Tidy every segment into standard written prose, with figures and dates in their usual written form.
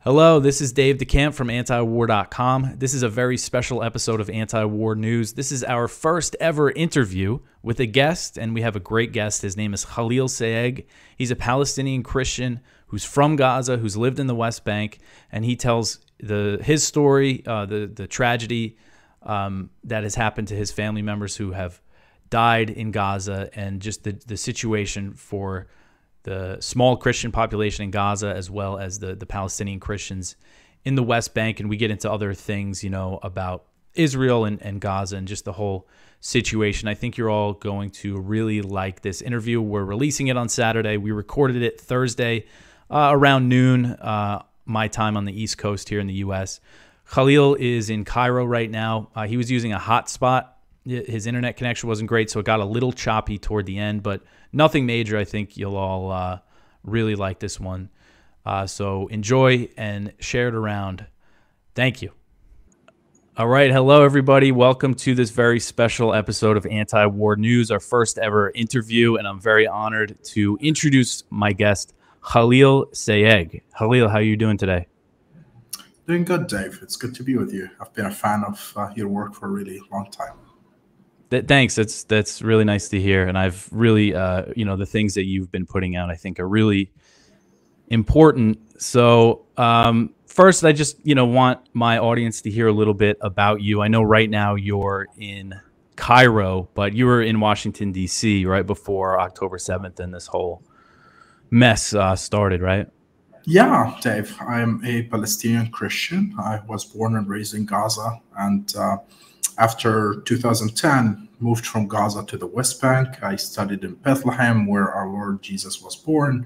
Hello, this is Dave DeCamp from antiwar.com. This is a very special episode of Anti-War News. This is our first ever interview with a guest, and we have a great guest. His name is Khalil Sayegh. He's a Palestinian Christian who's from Gaza, who's lived in the West Bank, and he tells his story, the tragedy that has happened to his family members who have died in Gaza, and just the situation for the small Christian population in Gaza, as well as the Palestinian Christians in the West Bank. And we get into other things, about Israel and Gaza and just the whole situation. I think you're all going to really like this interview. We're releasing it on Saturday. We recorded it Thursday around noon, my time on the East Coast here in the U.S. Khalil is in Cairo right now. He was using a hotspot. His internet connection wasn't great, so it got a little choppy toward the end, but nothing major. I think you'll all really like this one. So enjoy and share it around. Thank you. All right. Hello, everybody. Welcome to this very special episode of Anti-War News, our first ever interview, and I'm very honored to introduce my guest, Khalil Sayegh. Khalil, how are you doing today? Doing good, Dave. It's good to be with you. I've been a fan of your work for a really long time. Thanks. That's really nice to hear. And I've really, the things that you've been putting out, I think are really important. So first, I just, want my audience to hear a little bit about you. I know right now you're in Cairo, but you were in Washington, D.C. right before October 7th and this whole mess started, right? Yeah, Dave. I'm a Palestinian Christian. I was born and raised in Gaza, and after 2010, moved from Gaza to the West Bank. I studied in Bethlehem, where our Lord Jesus was born,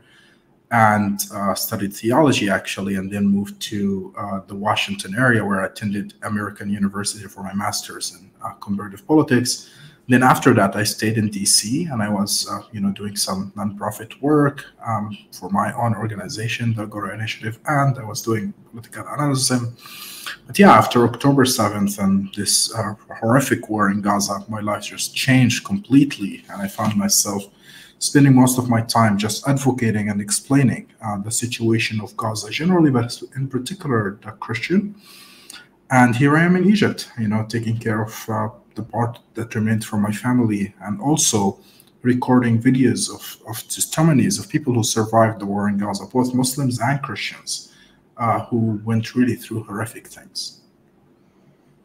and studied theology, actually, and then moved to the Washington area, where I attended American University for my master's in comparative politics. Then after that, I stayed in D.C., and I was, doing some nonprofit work for my own organization, the Agora Initiative, and I was doing political analysis. But yeah, after October 7th and this horrific war in Gaza, my life just changed completely, and I found myself spending most of my time just advocating and explaining the situation of Gaza generally, but in particular the Christian. And here I am in Egypt, taking care of the part that remained from my family, and also recording videos of testimonies of people who survived the war in Gaza, both Muslims and Christians, who went really through horrific things.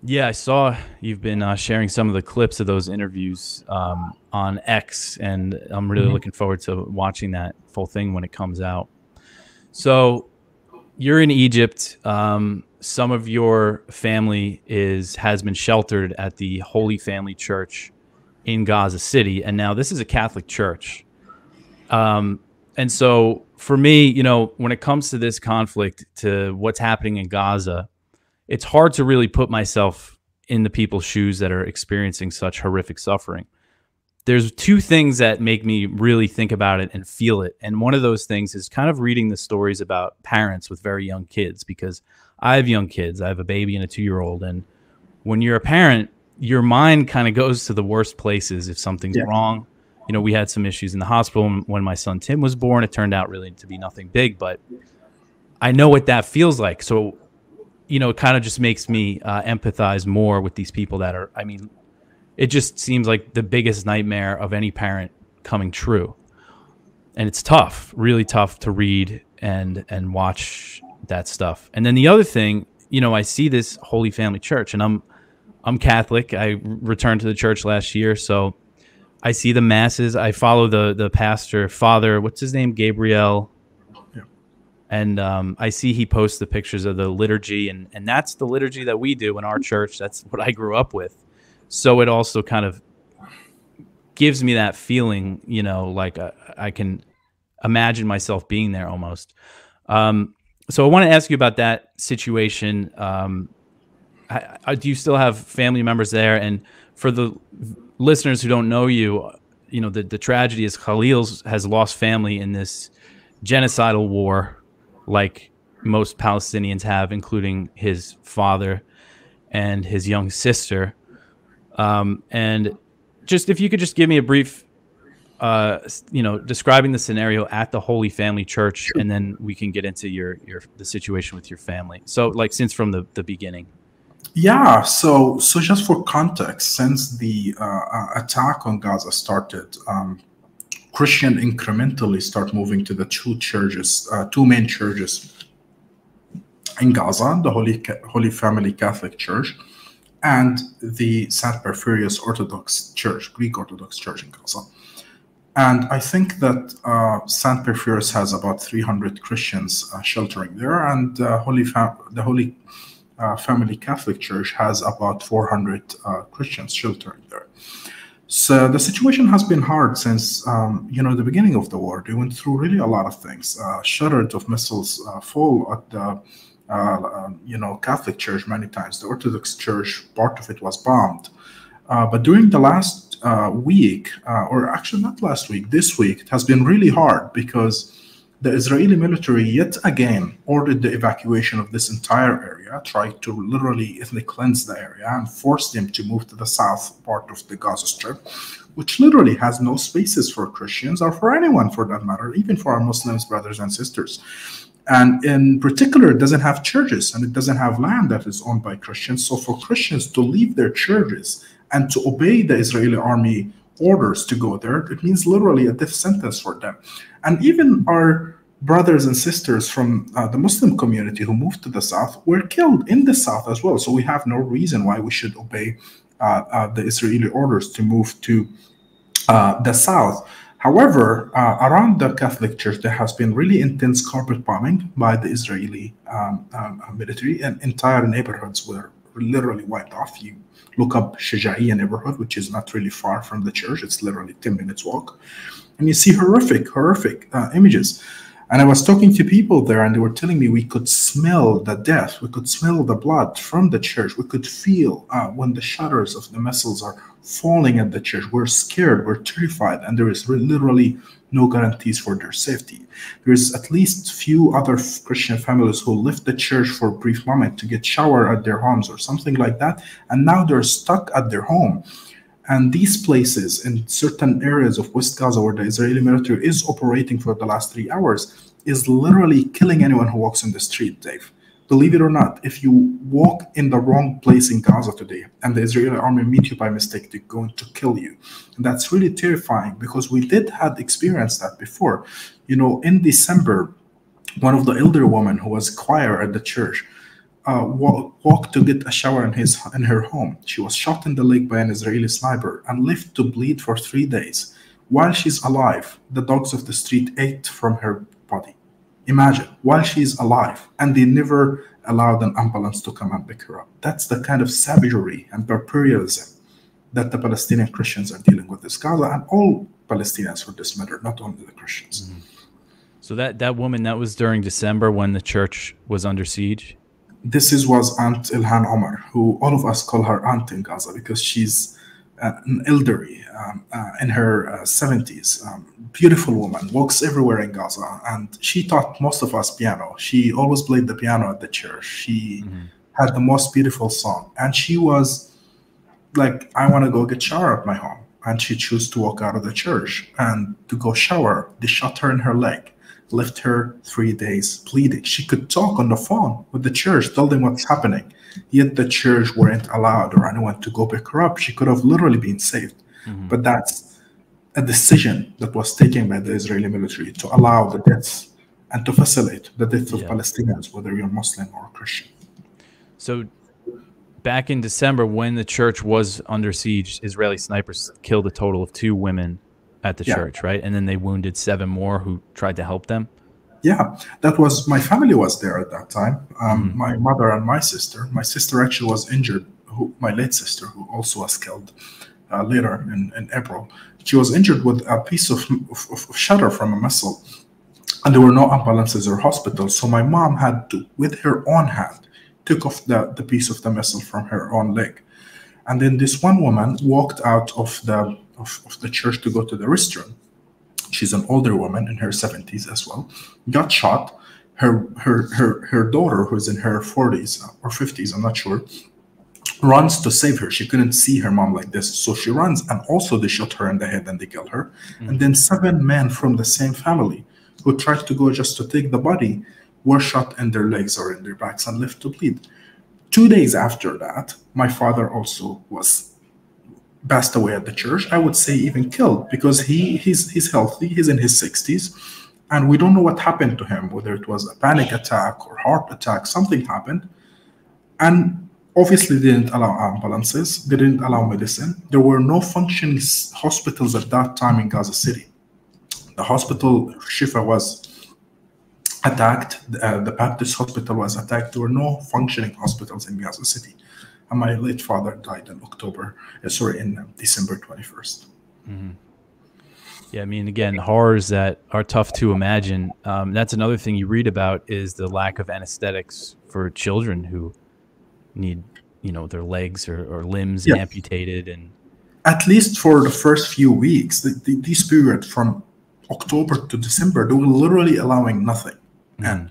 Yeah, I saw you've been sharing some of the clips of those interviews on X, and I'm really looking forward to watching that full thing when it comes out. So you're in Egypt. Some of your family has been sheltered at the Holy Family Church in Gaza City, and now this is a Catholic church. And so for me, when it comes to this conflict, to what's happening in Gaza, it's hard to really put myself in the people's shoes that are experiencing such horrific suffering. There's two things that make me really think about it and feel it. And one of those things is kind of reading the stories about parents with very young kids, because I have young kids. I have a baby and a 2-year-old. And when you're a parent, your mind kind of goes to the worst places if something's wrong. We had some issues in the hospital when my son Tim was born. It turned out really to be nothing big, but I know what that feels like. So, it kind of just makes me empathize more with these people that are, it just seems like the biggest nightmare of any parent coming true. And it's tough, really tough to read and watch that stuff. And then the other thing, I see this Holy Family Church, and I'm Catholic. I returned to the church last year, so I see the masses. I follow the pastor, Father, what's his name? Gabriel. Yeah. And I see he posts the pictures of the liturgy, and that's the liturgy that we do in our church. That's what I grew up with. So it also kind of gives me that feeling, like I can imagine myself being there almost. So I want to ask you about that situation. Do you still have family members there? And for the listeners who don't know you, the tragedy is Khalil has lost family in this genocidal war, like most Palestinians have, including his father and his young sister. And just if you could just give me a brief describing the scenario at the Holy Family Church, and then we can get into the situation with your family. So, like, since from the beginning. Yeah, so just for context, since the attack on Gaza started, Christian incrementally start moving to the two main churches in Gaza, the Holy Family Catholic Church and the St. Porphyrius Orthodox Church, Greek Orthodox Church in Gaza. And I think that St. Porphyrius has about 300 Christians sheltering there, and the Holy Family Catholic Church has about 400 Christians sheltering there. So the situation has been hard since the beginning of the war. They went through really a lot of things. Shuttered of missiles fall at the Catholic Church many times. The Orthodox Church, part of it was bombed. But during the last week, or actually not last week, this week, it has been really hard because the Israeli military yet again ordered the evacuation of this entire area, tried to literally ethnically cleanse the area and force them to move to the south part of the Gaza Strip, which literally has no spaces for Christians or for anyone for that matter, even for our Muslims brothers and sisters. And in particular, it doesn't have churches and it doesn't have land that is owned by Christians. So for Christians to leave their churches and to obey the Israeli army orders to go there, it means literally a death sentence for them. And even our brothers and sisters from the Muslim community who moved to the south were killed in the south as well. So we have no reason why we should obey the Israeli orders to move to the south. However, around the Catholic Church, there has been really intense carpet bombing by the Israeli military, and entire neighborhoods were literally wiped off. You look up Shajaiya neighborhood, which is not really far from the church. It's literally 10 minutes walk. And you see horrific images. And I was talking to people there, and they were telling me we could smell the death. We could smell the blood from the church. We could feel when the shutters of the missiles are falling at the church. We're scared. We're terrified. And there is literally no guarantees for their safety. There's at least few other Christian families who left the church for a brief moment to get shower at their homes or something like that. And now they're stuck at their home. And these places in certain areas of West Gaza where the Israeli military is operating for the last 3 hours is literally killing anyone who walks in the street, Dave. Believe it or not, if you walk in the wrong place in Gaza today and the Israeli army meet you by mistake, they're going to kill you. And that's really terrifying because we had experienced that before. In December, one of the elder women who was choir at the church walked to get a shower in her home. She was shot in the leg by an Israeli sniper and left to bleed for 3 days. While she's alive, the dogs of the street ate from her body. Imagine, while she's alive, and they never allowed an ambulance to come and pick her up. That's the kind of savagery and barbarism that the Palestinian Christians are dealing with this Gaza, and all Palestinians for this matter, not only the Christians. Mm-hmm. So that woman, that was during December when the church was under siege? This was Aunt Ilhan Omar, who all of us call her aunt in Gaza because she's an elderly in her 70s. Beautiful woman, walks everywhere in Gaza, and she taught most of us piano. She always played the piano at the church. She had the most beautiful song, and she was like, I want to go get shower at my home. And she chose to walk out of the church and to go shower. They shot her in her leg, left her 3 days bleeding. She could talk on the phone with the church, tell them what's happening. Yet the church weren't allowed or anyone to go pick her up. She could have literally been saved. But that's a decision that was taken by the Israeli military to allow the deaths and to facilitate the deaths of Palestinians, whether you're Muslim or Christian. So back in December, when the church was under siege, Israeli snipers killed a total of 2 women at the church, right? And then they wounded 7 more who tried to help them. Yeah, that was, my family was there at that time. My mother and my sister. My sister actually was injured, my late sister, who also was killed later in April. She was injured with a piece of shutter from a missile, and there were no ambulances or hospitals. So my mom had to, with her own hand, took off the piece of the missile from her own leg. And then this one woman walked out of the church to go to the restroom. She's an older woman in her 70s as well, got shot. Her daughter, who's in her 40s or 50s, I'm not sure, runs to save her. She couldn't see her mom like this. So she runs, and also they shot her in the head and they killed her. And then 7 men from the same family who tried to go just to take the body were shot in their legs or in their backs and left to bleed. 2 days after that, my father also was passed away at the church. I would say even killed, because he's healthy. He's in his 60s. And we don't know what happened to him, whether it was a panic attack or heart attack, something happened. And obviously they didn't allow ambulances, they didn't allow medicine. There were no functioning hospitals at that time in Gaza City. The hospital, Shifa, was attacked. The Baptist hospital was attacked. There were no functioning hospitals in Gaza City. And my late father died in December 21st. Mm-hmm. Yeah, I mean, again, horrors that are tough to imagine. That's another thing you read about, is the lack of anesthetics for children who need, their legs or limbs amputated. And at least for the first few weeks, this period from October to December, they were literally allowing nothing. And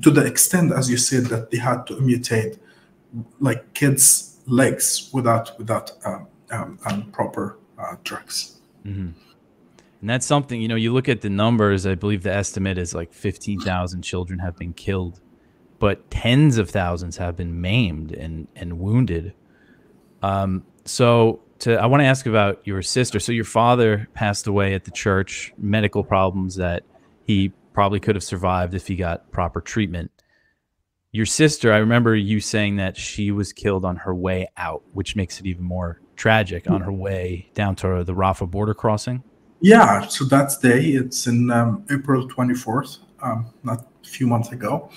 to the extent, as you said, that they had to amputate like kids' legs without proper drugs. Mm-hmm. And that's something, you look at the numbers, I believe the estimate is like 15,000 children have been killed, but tens of thousands have been maimed and wounded. I want to ask about your sister. So your father passed away at the church, medical problems that he probably could have survived if he got proper treatment. Your sister, I remember you saying that she was killed on her way out, which makes it even more tragic, on her way down to the Rafah border crossing. Yeah, so that day, it's in April 24th, not a few months ago.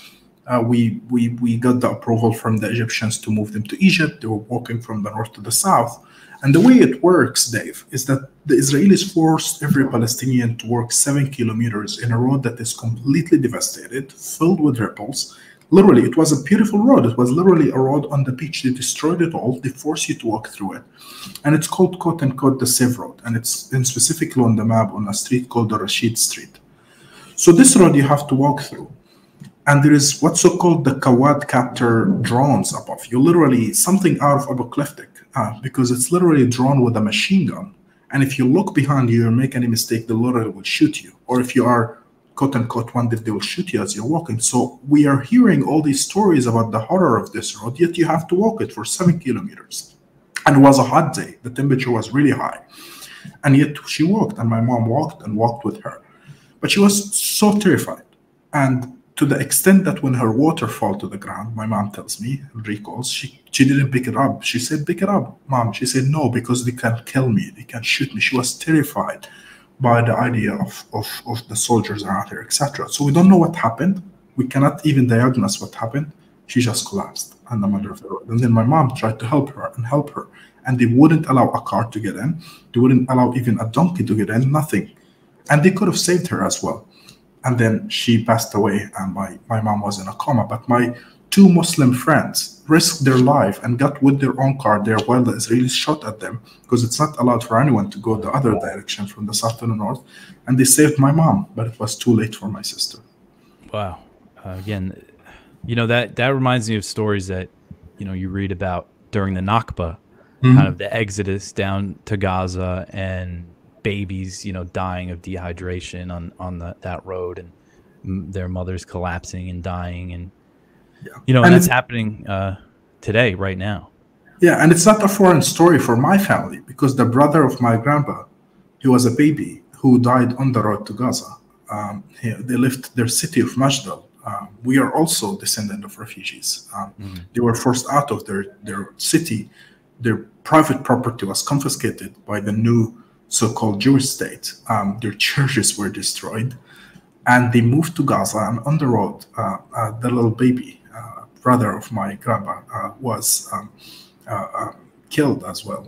We got the approval from the Egyptians to move them to Egypt. They were walking from the north to the south. And the way it works, Dave, is that the Israelis forced every Palestinian to walk 7 kilometers in a road that is completely devastated, filled with ripples. Literally, it was a beautiful road. It was literally a road on the beach. They destroyed it all. They forced you to walk through it. And it's called, quote unquote, the Safe Road. And it's specifically on the map on a street called the Rashid Street. So this road you have to walk through. And there is what's so-called the Kawad captor drones above you. Literally something out of apocalyptic, because it's literally a drone with a machine gun. And if you look behind you or make any mistake, the literally will shoot you. Or if you are, quote unquote, wounded, they will shoot you as you're walking. So we are hearing all these stories about the horror of this road, yet you have to walk it for 7 kilometers. And it was a hot day. The temperature was really high. And yet she walked, and my mom walked with her. But she was so terrified. And to the extent that when her water fell to the ground, my mom tells me, recalls, she didn't pick it up. She said, pick it up, Mom. She said, no, because they can kill me. They can shoot me. She was terrified by the idea of the soldiers around here, etc. So we don't know what happened. We cannot even diagnose what happened. She just collapsed on the middle of the road. And then my mom tried to help her. And they wouldn't allow a car to get in. They wouldn't allow even a donkey to get in, nothing. And they could have saved her as well. And then she passed away, and my mom was in a coma. But my 2 Muslim friends risked their life and got with their own car there while the Israelis shot at them, because it's not allowed for anyone to go the other direction from the south to the north. And they saved my mom, but it was too late for my sister. Wow. Again, that reminds me of stories that, you read about during the Nakba, kind of the exodus down to Gaza, and babies, dying of dehydration on that road, and their mothers collapsing and dying. And, and that's happening today, right now. Yeah, and it's not a foreign story for my family, because the brother of my grandpa, he was a baby who died on the road to Gaza. They left their city of Mashdal. We are also descendant of refugees. They were forced out of their city. Their private property was confiscated by the new so-called Jewish state. Their churches were destroyed, and they moved to Gaza. And on the road, the little baby, brother of my grandpa, was killed as well.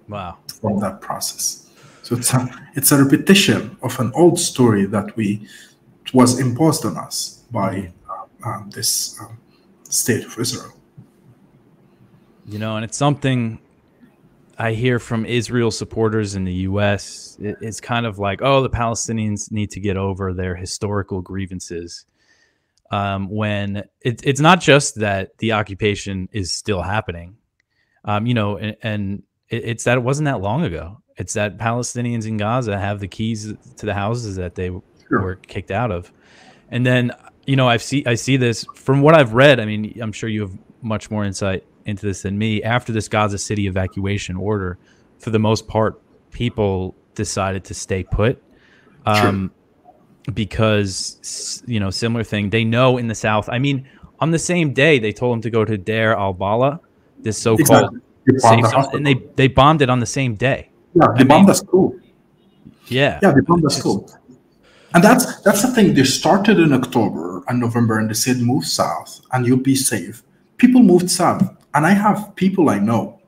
Wow! From that process. So it's a repetition of an old story that was imposed on us by this state of Israel. And it's something I hear from Israel supporters in the U.S. It's kind of like, oh, the Palestinians need to get over their historical grievances. When it's not just that the occupation is still happening. You know, and it's that it wasn't that long ago. It's that Palestinians in Gaza have the keys to the houses that they were kicked out of. And then, you know, I see this from what I've read. I mean, I'm sure you have much more insight into this than me. After this Gaza City evacuation order, for the most part, people decided to stay put. Because, you know, similar thing, they know in the South, I mean, on the same day, they told them to go to Deir al-Bala, this so-called safe zone, and they bombed it on the same day. Yeah, they bombed the school. Yeah. Yeah, they bombed the school. And that's the thing. They started in October and November, and they said, move south and you'll be safe. People moved south. And I have people I know,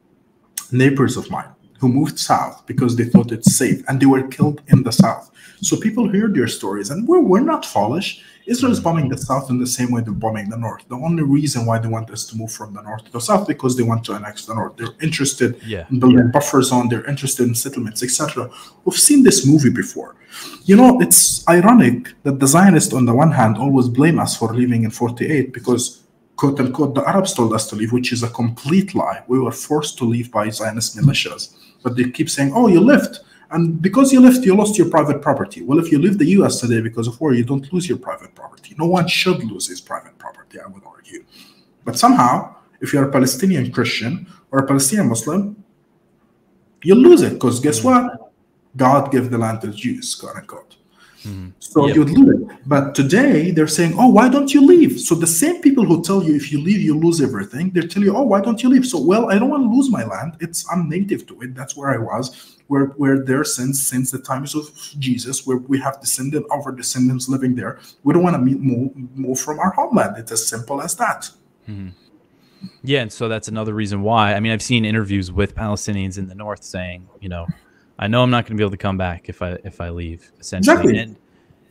neighbors of mine, who moved south because they thought it's safe, and they were killed in the south. So people heard their stories, and we're not foolish. Israel is bombing the south in the same way they're bombing the north. The only reason why they want us to move from the north to the south because they want to annex the north. They're interested in building buffer zone. They're interested in settlements, etc. We've seen this movie before. You know, it's ironic that the Zionists, on the one hand, always blame us for leaving in 48 because, quote unquote, the Arabs told us to leave, which is a complete lie. We were forced to leave by Zionist militias. But they keep saying, oh, you left. And because you left, you lost your private property. Well, if you leave the U.S. today because of war, you don't lose your private property. No one should lose his private property, I would argue. But somehow, if you're a Palestinian Christian or a Palestinian Muslim, you lose it because guess what? God gave the land to the Jews, quote unquote. So you'd lose it. But today they're saying, oh, why don't you leave? So the same people who tell you if you leave, you lose everything, they're telling you, oh, why don't you leave? So, well, I don't want to lose my land. I'm native to it. That's where I was. We're there since the times of Jesus, where we have our descendants living there. We don't want to move from our homeland. It's as simple as that. Yeah, and so that's another reason why. I mean, I've seen interviews with Palestinians in the north saying, you know, I know I'm not going to be able to come back if I leave, essentially. Exactly. And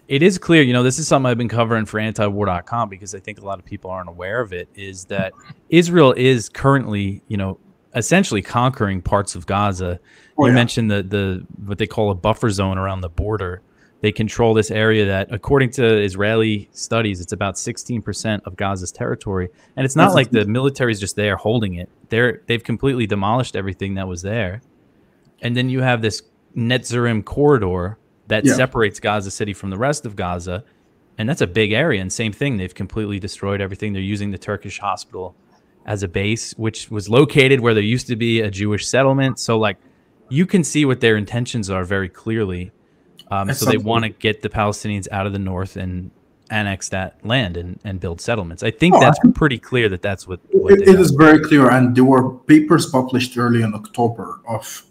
it is clear, you know, this is something I've been covering for antiwar.com because I think a lot of people aren't aware of it, is that Israel is currently, you know, essentially conquering parts of Gaza. You mentioned the what they call a buffer zone around the border. They control this area that, according to Israeli studies, it's about 16% of Gaza's territory. And it's not like the military is just there holding it. They've completely demolished everything that was there. And then you have this Netzarim corridor that separates Gaza City from the rest of Gaza. And that's a big area. And same thing, they've completely destroyed everything. They're using the Turkish hospital as a base, which was located where there used to be a Jewish settlement. So, like, you can see what their intentions are very clearly. So they want to get the Palestinians out of the north and annex that land and build settlements. I think that's pretty clear that's what it is very clear. And there were papers published early in October of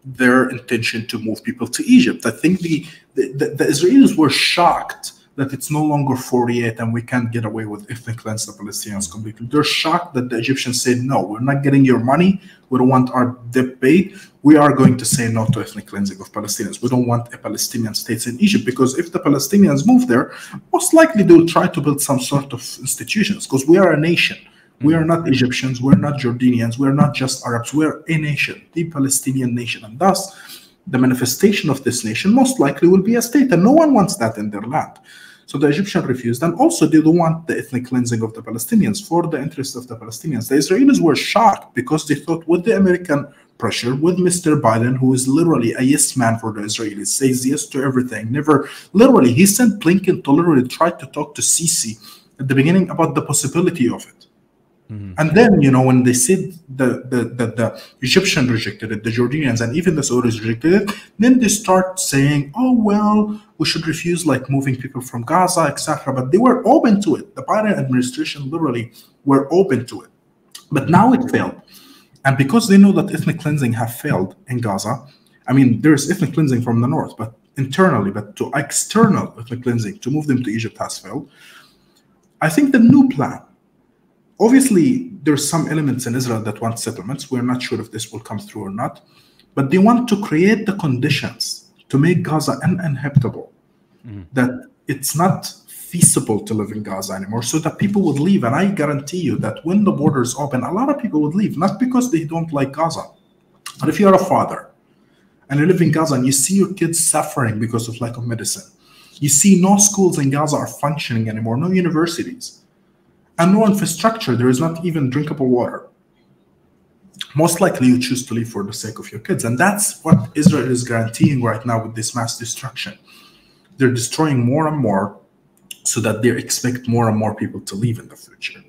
their intention to move people to Egypt. I think the Israelis were shocked that it's no longer 48 and we can't get away with ethnic cleanse the Palestinians completely. They're shocked that the Egyptians said, no, we're not getting your money. We don't want our debt paid. We are going to say no to ethnic cleansing of Palestinians. We don't want a Palestinian state in Egypt, because if the Palestinians move there, most likely they'll try to build some sort of institutions, because we are a nation. We are not Egyptians. We're not Jordanians. We're not just Arabs. We're a nation, the Palestinian nation. And thus, the manifestation of this nation most likely will be a state, and no one wants that in their land. So the Egyptians refused, and also they don't want the ethnic cleansing of the Palestinians for the interest of the Palestinians. The Israelis were shocked because they thought with the American pressure, with Mr. Biden, who is literally a yes man for the Israelis, says yes to everything, never, literally, he sent Blinken to literally try to talk to Sisi at the beginning about the possibility of it. And then, you know, when they said the Egyptians rejected it, the Jordanians and even the Saudis rejected it, then they start saying, oh, well, we should refuse like moving people from Gaza, etc. But they were open to it. The Biden administration literally were open to it. But now it failed. And because they know that ethnic cleansing have failed in Gaza, I mean, there's ethnic cleansing from the north, but internally, but to external ethnic cleansing, to move them to Egypt has failed. I think the new plan, obviously, there's some elements in Israel that want settlements. We're not sure if this will come through or not. But they want to create the conditions to make Gaza uninhabitable, that it's not feasible to live in Gaza anymore, so that people would leave. And I guarantee you that when the borders open, a lot of people would leave, not because they don't like Gaza. But if you're a father and you live in Gaza and you see your kids suffering because of lack of medicine, you see no schools in Gaza are functioning anymore, no universities, and no infrastructure. There is not even drinkable water. most likely you choose to leave for the sake of your kids. And that's what Israel is guaranteeing right now with this mass destruction. They're destroying more and more so that they expect more and more people to leave in the future.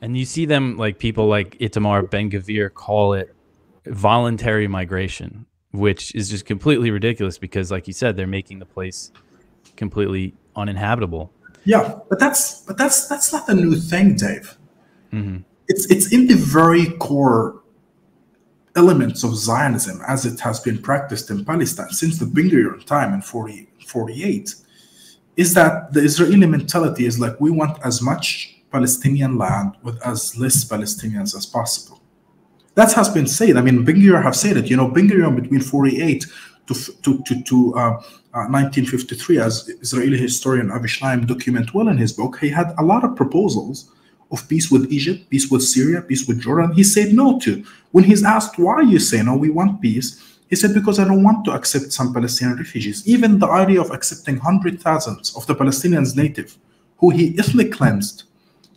And you see them, like people like Itamar Ben-Gvir call it voluntary migration, which is just completely ridiculous because, like you said, they're making the place completely uninhabitable. Yeah, but that's not a new thing, Dave. It's in the very core elements of Zionism as it has been practiced in Palestine since the Ben-Gurion time in 48, is that the Israeli mentality is like, we want as much Palestinian land with as less Palestinians as possible. That has been said. I mean, Ben-Gurion have said it. You know, Ben-Gurion between 48 to 1953, as Israeli historian Avi Shlaim document well in his book, he had a lot of proposals of peace with Egypt, peace with Syria, peace with Jordan. He said no to. When he's asked why you say no, we want peace, he said, because I don't want to accept some Palestinian refugees. Even the idea of accepting hundreds of thousands of the Palestinians native, who he ethnic cleansed,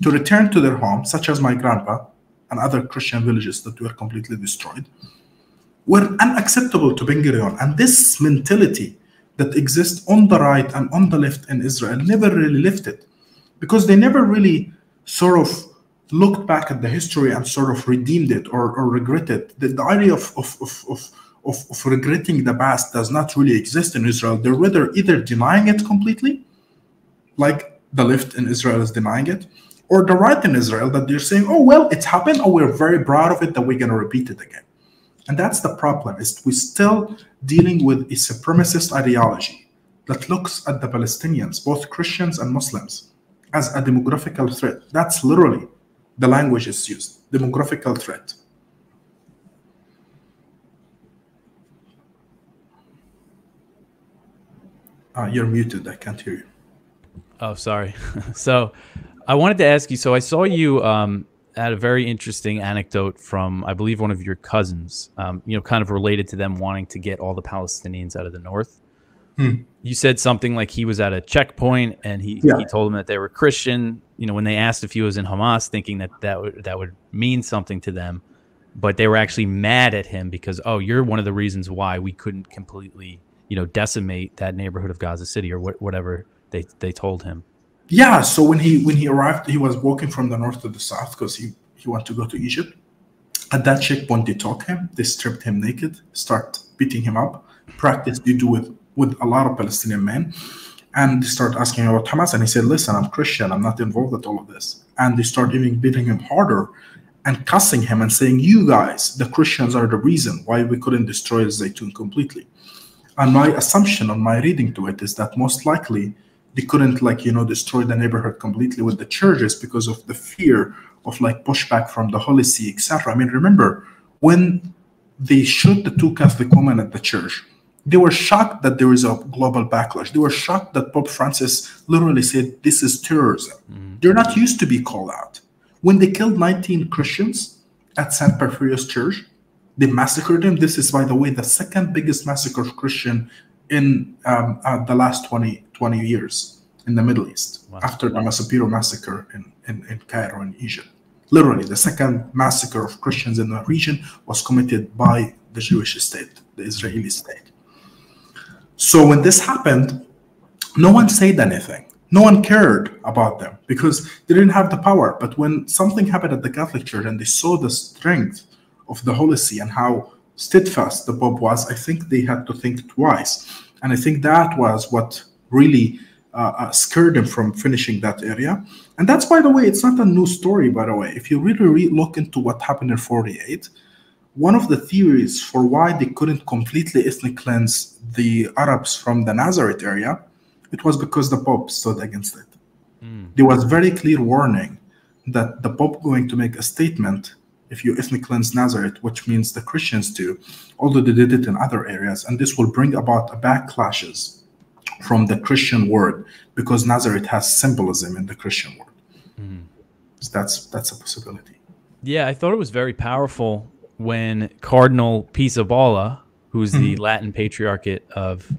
to return to their homes, such as my grandpa and other Christian villages that were completely destroyed, were unacceptable to Ben-Gurion. And this mentality that exists on the right and on the left in Israel never really lifted, because they never really sort of looked back at the history and sort of redeemed it or regretted. The idea of regretting the past does not really exist in Israel. They're either denying it completely, like the left in Israel is denying it, or the right in Israel that they're saying, oh, well, it's happened, or we're very proud of it, that we're going to repeat it again. And that's the problem, is we're still dealing with a supremacist ideology that looks at the Palestinians, both Christians and Muslims, as a demographical threat. That's literally the language is used, demographical threat. You're muted, I can't hear you. Oh, sorry. So I wanted to ask you, so I saw you had a very interesting anecdote from, I believe, one of your cousins, you know, kind of related to them wanting to get all the Palestinians out of the north. You said something like he was at a checkpoint and he told them that they were Christian. You know, when they asked if he was in Hamas, thinking that would mean something to them, but they were actually mad at him because, oh, you're one of the reasons why we couldn't completely, you know, decimate that neighborhood of Gaza City, or whatever they told him. Yeah. So when he arrived, he was walking from the north to the south because he wanted to go to Egypt. At that checkpoint, they took him, they stripped him naked, start beating him up, practice they do with a lot of Palestinian men. And they start asking him about Hamas. And he said, listen, I'm Christian, I'm not involved with all of this. And they start even beating him harder and cussing him and saying, you guys, the Christians, are the reason why we couldn't destroy Zaytun completely. And my assumption on my reading to it is that most likely they couldn't, like, you know, destroy the neighborhood completely with the churches because of the fear of like pushback from the Holy See, etc. I mean, remember when they shot the 2 Catholic women at the church, they were shocked that there is a global backlash. They were shocked that Pope Francis literally said, this is terrorism. They're not used to be called out. When they killed 19 Christians at St. Porphyrios Church, they massacred them. This is, by the way, the second biggest massacre of Christian in the last 20 years in the Middle East, after the Massapiro massacre in Cairo in Egypt. Literally, the second massacre of Christians in the region was committed by the Jewish state, the Israeli state. So when this happened, no one said anything. No one cared about them because they didn't have the power. But when something happened at the Catholic Church and they saw the strength of the Holy See and how steadfast the Pope was, I think they had to think twice. And I think that was what really scared them from finishing that area. And that's, by the way, it's not a new story, by the way. If you really look into what happened in 48, one of the theories for why they couldn't completely ethnic cleanse the Arabs from the Nazareth area, it was because the Pope stood against it. There was very clear warning that the Pope going to make a statement if you ethnic cleanse Nazareth, which means the Christians too, although they did it in other areas, and this will bring about backlashes from the Christian world because Nazareth has symbolism in the Christian world. So that's a possibility. Yeah, I thought it was very powerful when Cardinal Pizzaballa, who's the Latin Patriarchate of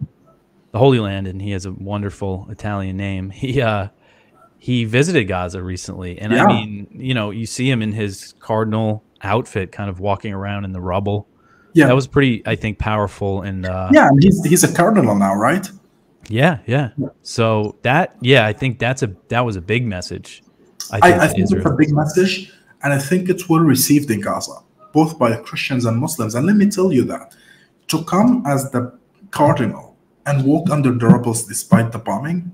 the Holy Land, and he has a wonderful Italian name, he visited Gaza recently. And I mean, you know, you see him in his cardinal outfit, kind of walking around in the rubble. Yeah. That was pretty, I think, powerful. And yeah, and he's a cardinal now, right? yeah. So I think that was a big message. I think it's a big message, and I think it's well received in Gaza, both by Christians and Muslims. And let me tell you that to come as the cardinal and walk under the rubble despite the bombing,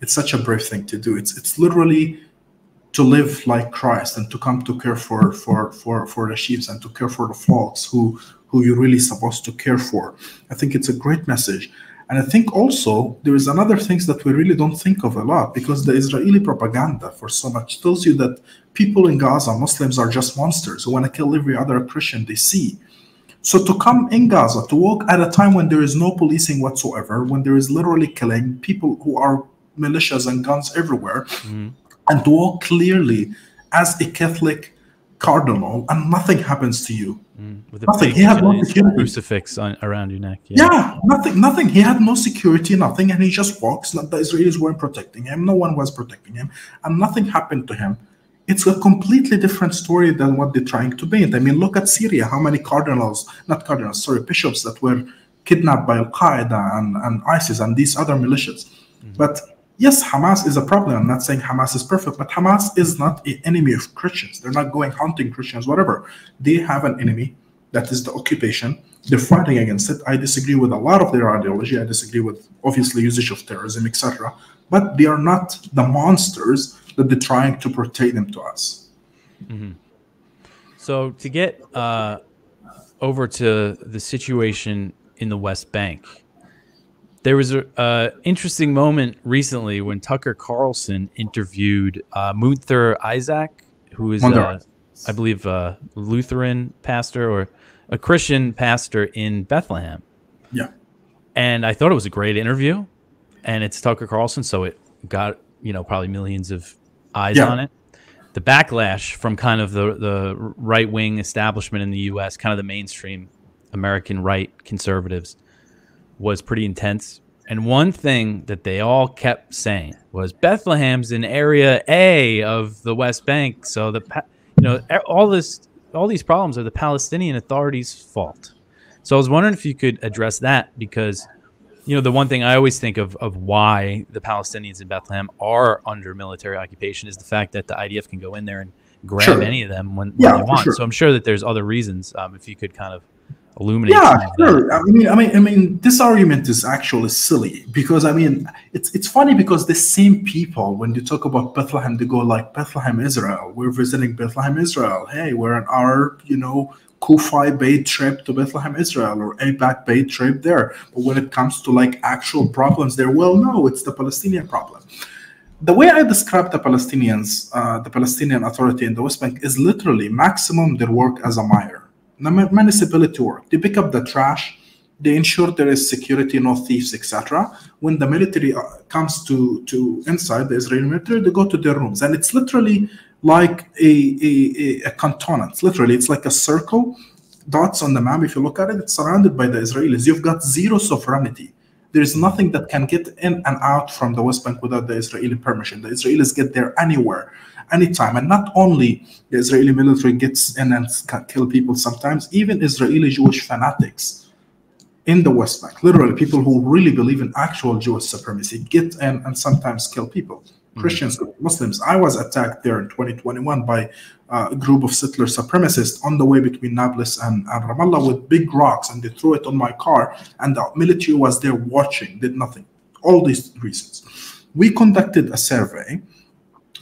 it's such a brave thing to do. It's literally to live like Christ and to come to care for the sheep and to care for the flocks who you're really supposed to care for. I think it's a great message. And I think also there is another things that we really don't think of a lot, because the Israeli propaganda for so much tells you that people in Gaza, Muslims, are just monsters who want to kill every other Christian they see. So to come in Gaza, to walk at a time when there is no policing whatsoever, when there is literally killing people who are militias and guns everywhere, and to walk clearly as a Catholic cardinal and nothing happens to you. With nothing. He had no security. Crucifix around your neck. Yeah, nothing. He had no security, nothing, and he just walks. The Israelis weren't protecting him. No one was protecting him, and nothing happened to him. It's a completely different story than what they're trying to paint. I mean, look at Syria. How many bishops that were kidnapped by Al-Qaeda and ISIS and these other militias. But yes, Hamas is a problem. I'm not saying Hamas is perfect, but Hamas is not an enemy of Christians. They're not going hunting Christians, whatever. They have an enemy, that is the occupation. They're fighting against it. I disagree with a lot of their ideology. I disagree with, obviously, usage of terrorism, etc. But they are not the monsters that they're trying to portray them to us. So to get over to the situation in the West Bank, there was an interesting moment recently when Tucker Carlson interviewed Munther Isaac, who is, I believe, a Lutheran pastor or a Christian pastor in Bethlehem. Yeah. And I thought it was a great interview. And it's Tucker Carlson, so it got, probably millions of eyes on it. The backlash from kind of the right-wing establishment in the U.S., kind of the mainstream American right conservatives, was pretty intense. And one thing that they all kept saying was Bethlehem's in Area A of the West Bank, so all these problems are the Palestinian Authority's fault. So I was wondering if you could address that, because the one thing I always think of why the Palestinians in Bethlehem are under military occupation is the fact that the IDF can go in there and grab any of them when they want. Sure. So I'm sure that there's other reasons. If you could kind of illuminate. Yeah, sure. I mean, this argument is actually silly, because it's funny, because the same people, when you talk about Bethlehem, they go like, Bethlehem, Israel. We're visiting Bethlehem, Israel. Hey, we're on our Kufi Bay trip to Bethlehem, Israel, or AIPAC Bay trip there. But when it comes to like actual problems there, well, no, it's the Palestinian problem. The way I describe the Palestinians, the Palestinian Authority in the West Bank, is literally maximum their work as a mayor. Municipality work. They pick up the trash, they ensure there is security, no thieves, etc. When the military comes to inside the Israeli military, they go to their rooms, and it's literally like a cantonment. Literally, it's like a circle, dots on the map. If you look at it, it's surrounded by the Israelis. You've got zero sovereignty. There is nothing that can get in and out from the West Bank without the Israeli permission. The Israelis get there anywhere, anytime. And not only the Israeli military gets in and can kill people sometimes, even Israeli Jewish fanatics in the West Bank, literally people who really believe in actual Jewish supremacy, get in and sometimes kill people. Christians, Muslims. I was attacked there in 2021 by a group of settler supremacists on the way between Nablus and Ramallah with big rocks, and they threw it on my car, and the military was there watching, did nothing. All these reasons. We conducted a survey,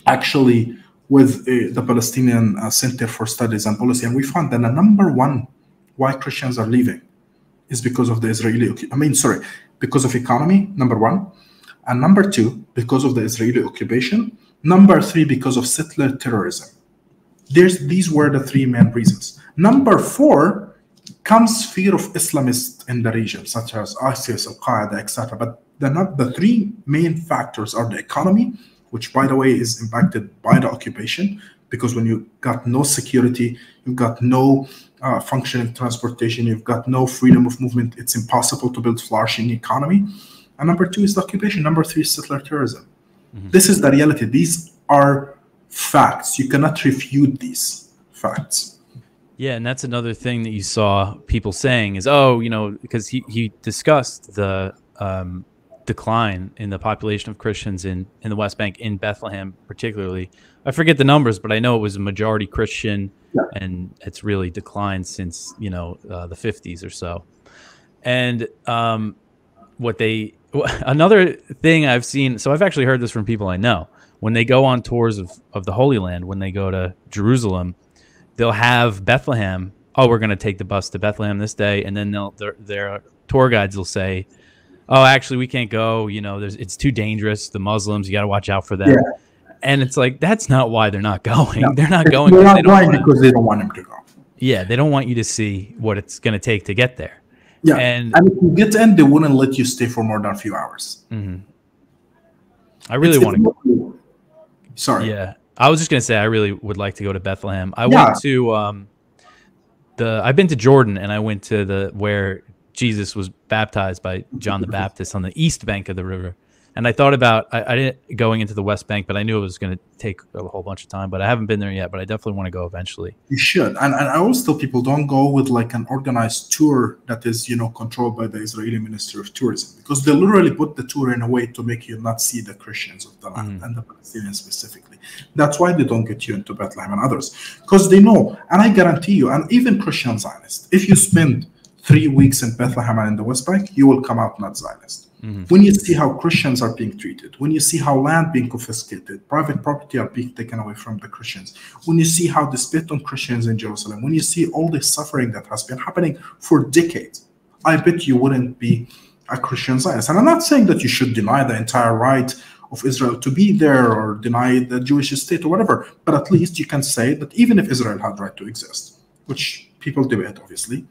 actually, with the Palestinian Center for Studies and Policy, and we found that the number one why Christians are leaving is because of the because of economy, number one. And number two, because of the Israeli occupation. Number three, because of settler terrorism. These were the three main reasons. Number four comes fear of Islamists in the region, such as ISIS, Al-Qaeda, etc. But the three main factors are the economy, which, by the way, is impacted by the occupation, because when you got no security, you've got no functioning transportation, you've got no freedom of movement, it's impossible to build flourishing economy. And number two is the occupation. Number three is settler terrorism. This is the reality. These are facts. You cannot refute these facts. Yeah, and that's another thing that you saw people saying is, oh, because he discussed the decline in the population of Christians in the West Bank, in Bethlehem particularly. I forget the numbers, but I know it was a majority Christian, Yeah. and it's really declined since the 50s or so. And another thing I've seen, so I've actually heard this from people I know, when they go on tours of the Holy Land, when they go to Jerusalem, they'll have Bethlehem. Oh, we're going to take the bus to Bethlehem this day. And then their tour guides will say, oh, actually, we can't go. It's too dangerous. The Muslims, you got to watch out for them. Yeah. And it's like, that's not why they're not going. No. They're not going. They're not going because they don't want them to go. Yeah, they don't want you to see what it's going to take to get there. Yeah, and if you get in, they wouldn't let you stay for more than a few hours. Mm-hmm. I really want to go. Sorry. Yeah, I was just going to say I really would like to go to Bethlehem. I went to I've been to Jordan, and I went to where Jesus was baptized by John the Baptist on the east bank of the river. And I thought about, I didn't going into the West Bank, but I knew it was going to take a whole bunch of time. But I haven't been there yet, but I definitely want to go eventually. You should. And I always tell people, don't go with like an organized tour that is, controlled by the Israeli Ministry of Tourism, because they literally put the tour in a way to make you not see the Christians of the land and the Palestinians specifically. That's why they don't get you into Bethlehem and others, because they know, and I guarantee you, and even Christian Zionists, if you spend 3 weeks in Bethlehem and in the West Bank, you will come out not Zionist. When you see how Christians are being treated, when you see how land being confiscated, private property are being taken away from the Christians, when you see how they spit on Christians in Jerusalem, when you see all the suffering that has been happening for decades, I bet you wouldn't be a Christian Zionist. And I'm not saying that you should deny the entire right of Israel to be there or deny the Jewish state or whatever, but at least you can say that even if Israel had right to exist, which people debate obviously,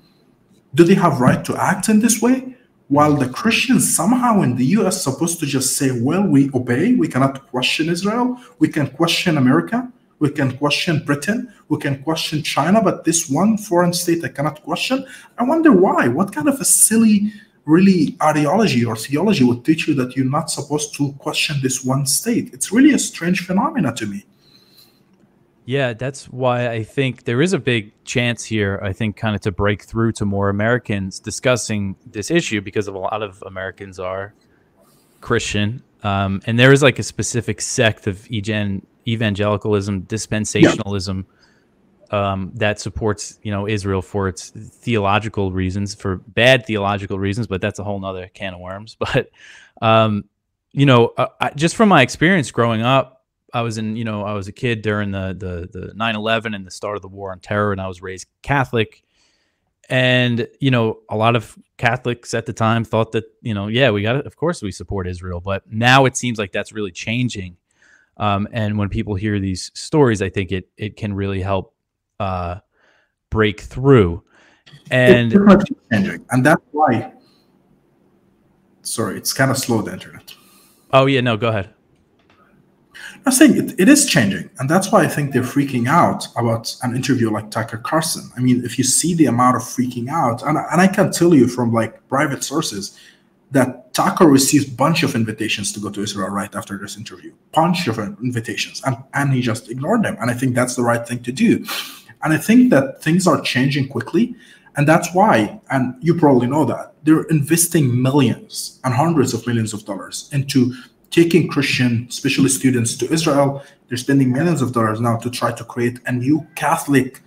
do they have right to act in this way? While the Christians somehow in the US supposed to just say, well, we obey, we cannot question Israel, we can question America, we can question Britain, we can question China, but this one foreign state I cannot question. I wonder why. What kind of a silly, really ideology or theology would teach you that you're not supposed to question this one state? It's really a strange phenomena to me. Yeah, that's why I think there is a big chance here, I think, kind of to break through to more Americans discussing this issue, because a lot of Americans are Christian. And there is like a specific sect of evangelicalism, dispensationalism, that supports, Israel for its theological reasons, for bad theological reasons, but that's a whole nother can of worms. But, just from my experience growing up, I was a kid during the 9/11 and the start of the war on terror, and I was raised Catholic. And, a lot of Catholics at the time thought that, of course we support Israel. But now it seems like that's really changing. And when people hear these stories, I think it can really help break through. And it's changing. And that's why, sorry, it's kind of slow, the internet. Oh, yeah, no, go ahead. I'm saying it is changing, and that's why I think they're freaking out about an interview like Tucker Carlson. I mean, if you see the amount of freaking out, and I can tell you from like private sources that Tucker received a bunch of invitations to go to Israel right after this interview, bunch of invitations, and he just ignored them. And I think that's the right thing to do. And I think that things are changing quickly, and that's why, and you probably know that, they're investing millions and hundreds of millions of dollars into taking Christian, especially students, to Israel. They're spending millions of dollars now to try to create a new Catholic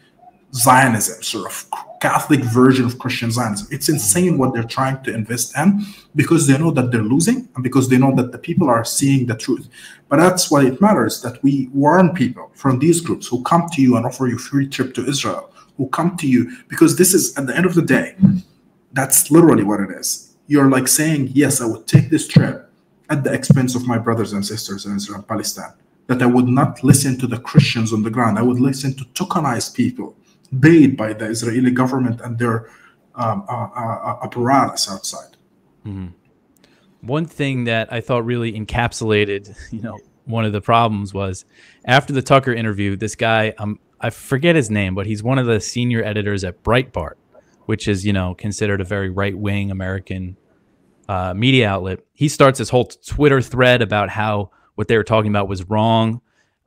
Zionism, sort of Catholic version of Christian Zionism. It's insane what they're trying to invest in, because they know that they're losing, and because they know that the people are seeing the truth. But that's why it matters that we warn people from these groups who come to you and offer you a free trip to Israel, who come to you, because this is, at the end of the day, that's literally what it is. You're like saying, yes, I would take this trip at the expense of my brothers and sisters in Israel and Palestine, that I would not listen to the Christians on the ground. I would listen to tokenized people paid by the Israeli government and their apparatus outside. Mm-hmm. One thing that I thought really encapsulated, one of the problems was after the Tucker interview, this guy, I forget his name, but he's one of the senior editors at Breitbart, which is, considered a very right-wing American media outlet. He starts this whole Twitter thread about how what they were talking about was wrong.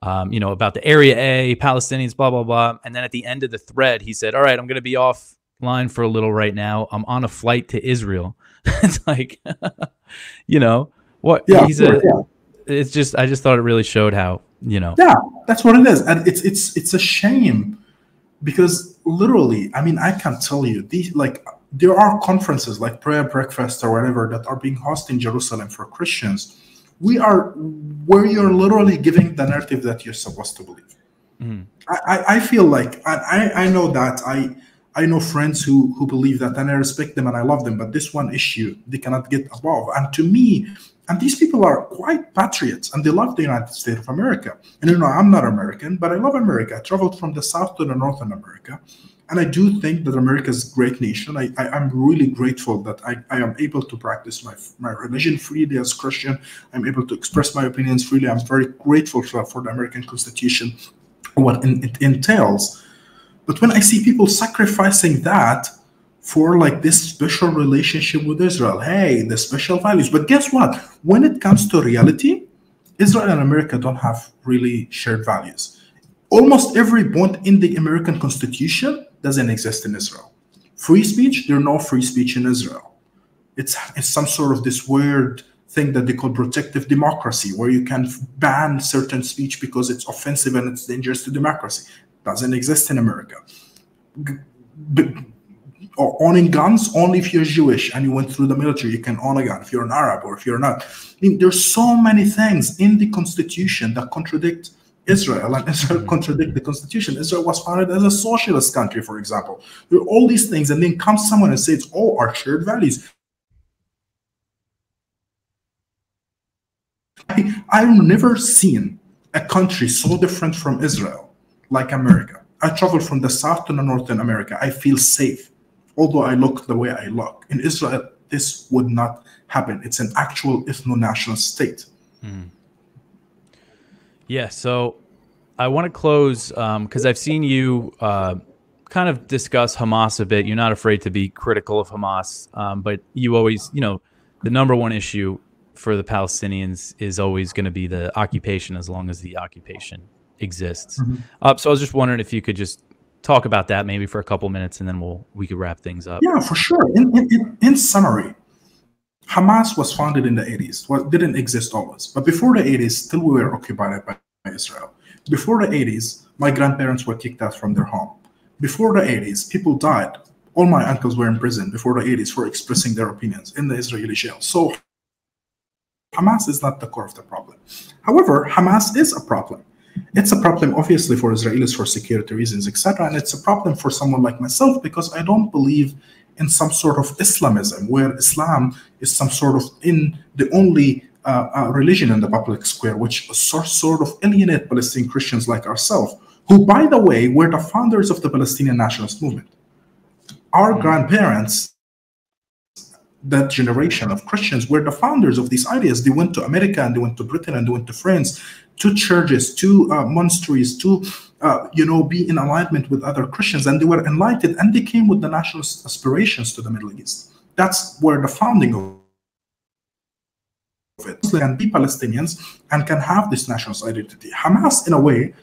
about the Area A, Palestinians, blah, blah, blah. And then at the end of the thread, he said, all right, I'm going to be offline for a little right now. I'm on a flight to Israel. It's like, what Yeah, he's sure, yeah. it's just, I just thought it really showed how, Yeah, that's what it is. And it's a shame because literally, I mean, I can tell you there are conferences like prayer breakfast or whatever that are being hosted in Jerusalem for Christians. Where you're literally giving the narrative that you're supposed to believe. Mm. I feel like I know that I know friends who believe that, and I respect them and I love them, but this one issue they cannot get above. And to me, and these people are quite patriots and they love the United States of America. And I'm not American, but I love America. I traveled from the South to the North in America. And I do think that America is a great nation. I'm really grateful that I am able to practice my religion freely as Christian. I'm able to express my opinions freely. I'm very grateful for the American Constitution, what it entails. But when I see people sacrificing that for this special relationship with Israel, hey, the special values. But guess what? When it comes to reality, Israel and America don't have really shared values. Almost every point in the American Constitution doesn't exist in Israel. Free speech, there's no free speech in Israel. It's some sort of this weird thing that they call protective democracy, where you can ban certain speech because it's offensive and it's dangerous to democracy. Doesn't exist in America. Or owning guns, only if you're Jewish and you went through the military, you can own a gun. If you're an Arab or if you're not. I mean, there's so many things in the Constitution that contradict Israel, and Israel contradict the Constitution. Israel was founded as a socialist country, for example. There are all these things, and then comes someone and says, "Oh, our shared values." I've never seen a country so different from Israel like America. I travel from the South to the North in America. I feel safe, although I look the way I look. In Israel, this would not happen. It's an actual ethno-national state. Mm. Yeah, so I want to close because I've seen you kind of discuss Hamas a bit. You're not afraid to be critical of Hamas, but you always, the number one issue for the Palestinians is always going to be the occupation as long as the occupation exists. Mm-hmm. So I was just wondering if you could just talk about that maybe for a couple minutes and then we could wrap things up. Yeah, for sure. In summary, Hamas was founded in the 80s. Well, it didn't exist always. But before the 80s, still we were occupied by Israel. Before the 80s, my grandparents were kicked out from their home. Before the 80s, people died. All my uncles were in prison before the 80s for expressing their opinions in the Israeli jail. So Hamas is not the core of the problem. However, Hamas is a problem. It's a problem, obviously, for Israelis for security reasons, etc. And it's a problem for someone like myself because I don't believe in some sort of Islamism, where Islam is some sort of in the only religion in the public square, which sort of alienate Palestinian Christians like ourselves, who, by the way, were the founders of the Palestinian nationalist movement. Our grandparents, that generation of Christians, were the founders of these ideas. They went to America and they went to Britain and they went to France, to churches, to monasteries, to be in alignment with other Christians, and they were enlightened and they came with the nationalist aspirations to the Middle East. That's where the founding of it can be Palestinians and can have this nationalist identity. Hamas, in a way,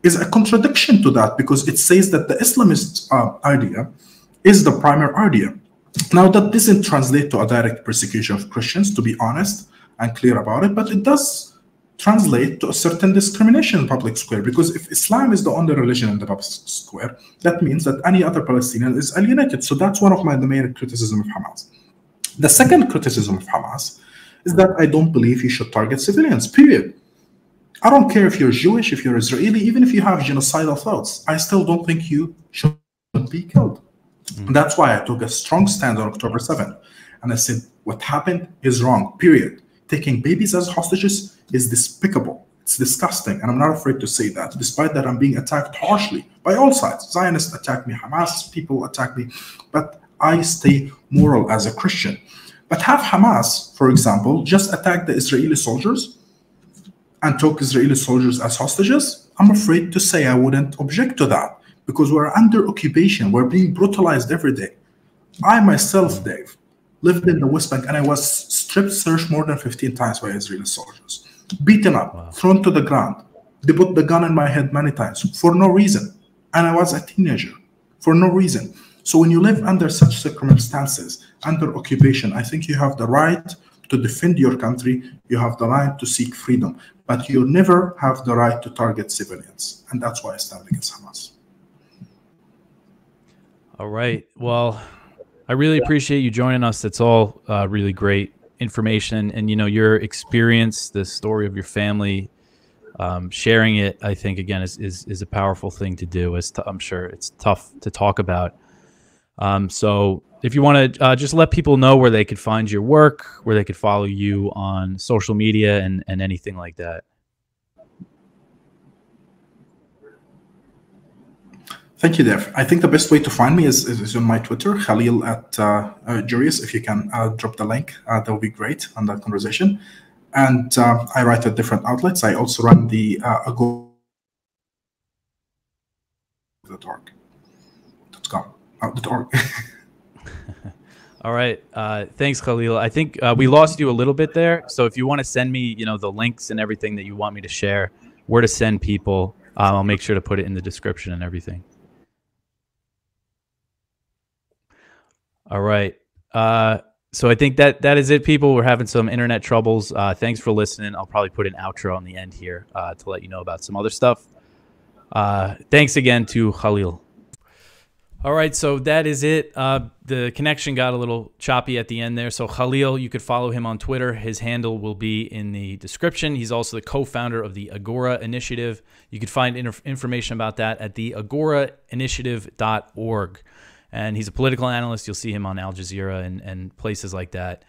is a contradiction to that because it says that the Islamist idea is the primary idea. Now, that doesn't translate to a direct persecution of Christians, to be honest and clear about it, but it does translate to a certain discrimination in public square, because if Islam is the only religion in the public square, that means that any other Palestinian is alienated. So that's one of the main criticism of Hamas. The second criticism of Hamas is that I don't believe you should target civilians, period. I don't care if you're Jewish, if you're Israeli, even if you have genocidal thoughts, I still don't think you should be killed. And that's why I took a strong stand on October 7th. And I said, what happened is wrong, period. Taking babies as hostages is despicable. It's disgusting. And I'm not afraid to say that. Despite that, I'm being attacked harshly by all sides. Zionists attack me, Hamas people attack me. But I stay moral as a Christian. But have Hamas, for example, just attack the Israeli soldiers and took Israeli soldiers as hostages? I'm afraid to say I wouldn't object to that. Because we're under occupation, we're being brutalized every day. I myself, Dave, lived in the West Bank and I was strip searched more than 15 times by Israeli soldiers. Beaten up, thrown to the ground, They put the gun in my head many times for no reason. And I was a teenager for no reason. So when you live under such circumstances, under occupation, I think you have the right to defend your country. You have the right to seek freedom, but you never have the right to target civilians. And that's why I stand against Hamas. All right. Well, I really appreciate you joining us. That's all really great information. And, you know, your experience, the story of your family, sharing it, I think, again, is a powerful thing to do. I'm sure it's tough to talk about. So if you want to just let people know where they could find your work, where they could follow you on social media and anything like that. Thank you, Dev. I think the best way to find me is on my Twitter, Khalil @Jurius. If you can drop the link, that would be great on that conversation. And I write at different outlets. I also run the agora.org. All right. Thanks, Khalil. I think we lost you a little bit there. So if you want to send me, you know, the links and everything that you want me to share, where to send people, I'll make sure to put it in the description and everything. All right. So I think that is it, people. We're having some internet troubles. Thanks for listening. I'll probably put an outro on the end here to let you know about some other stuff. Thanks again to Khalil. All right, so that is it. The connection got a little choppy at the end there. So Khalil, you could follow him on Twitter. His handle will be in the description. He's also the co-founder of the Agora Initiative. You could find information about that at the agorainitiative.org. And he's a political analyst. You'll see him on Al Jazeera and places like that.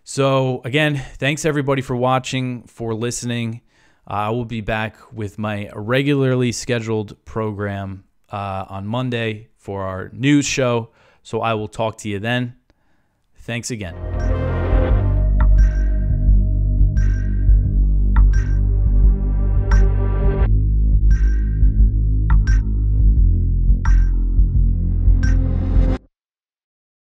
So again, thanks everybody for watching, for listening. I will be back with my regularly scheduled program on Monday for our news show. So I will talk to you then. Thanks again.